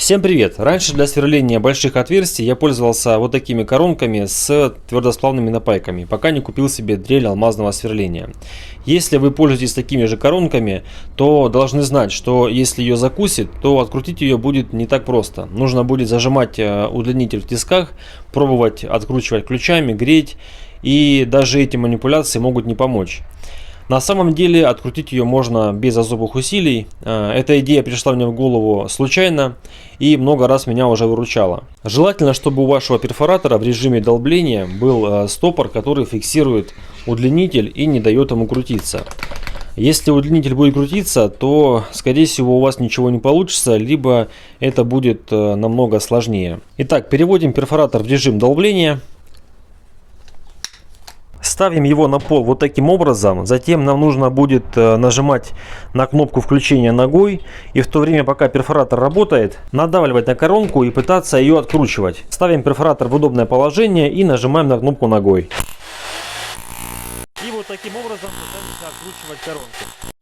Всем привет! Раньше для сверления больших отверстий я пользовался вот такими коронками с твердосплавными напайками, пока не купил себе дрель алмазного сверления. Если вы пользуетесь такими же коронками, то должны знать, что если ее закусит, то открутить ее будет не так просто. Нужно будет зажимать удлинитель в тисках, пробовать откручивать ключами, греть, и даже эти манипуляции могут не помочь. На самом деле открутить ее можно без особых усилий. Эта идея пришла мне в голову случайно и много раз меня уже выручала. Желательно, чтобы у вашего перфоратора в режиме долбления был стопор, который фиксирует удлинитель и не дает ему крутиться. Если удлинитель будет крутиться, то скорее всего у вас ничего не получится, либо это будет намного сложнее. Итак, переводим перфоратор в режим долбления. Ставим его на пол вот таким образом, затем нам нужно будет нажимать на кнопку включения ногой, и в то время, пока перфоратор работает, надавливать на коронку и пытаться ее откручивать. Ставим перфоратор в удобное положение и нажимаем на кнопку ногой. И вот таким образом пытаемся откручивать коронку.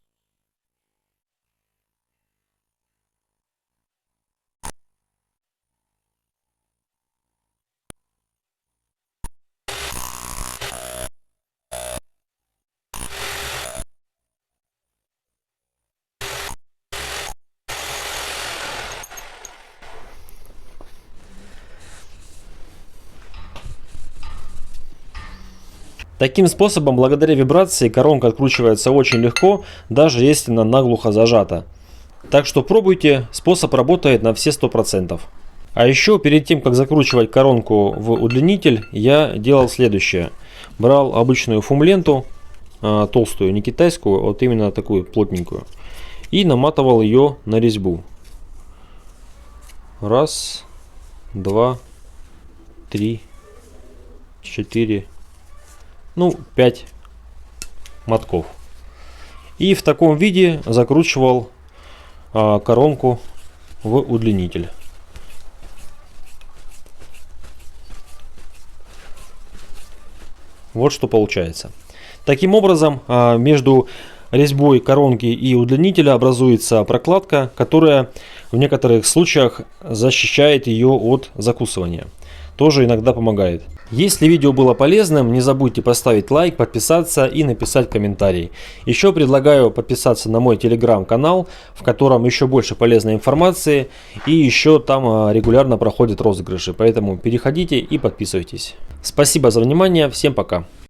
Таким способом, благодаря вибрации, коронка откручивается очень легко, даже если она наглухо зажата. Так что пробуйте, способ работает на все 100%. А еще перед тем, как закручивать коронку в удлинитель, я делал следующее. Брал обычную фум-ленту, толстую, не китайскую, вот именно такую плотненькую, и наматывал ее на резьбу. Раз, два, три, 4, 5 мотков. И в таком виде закручивал коронку в удлинитель. Вот что получается. Таким образом, между резьбой коронки и удлинителя образуется прокладка, которая в некоторых случаях защищает ее от закусывания. Тоже иногда помогает. Если видео было полезным, не забудьте поставить лайк, подписаться и написать комментарий. Еще предлагаю подписаться на мой телеграм-канал, в котором еще больше полезной информации, и еще там регулярно проходят розыгрыши, поэтому переходите и подписывайтесь. Спасибо за внимание, всем пока.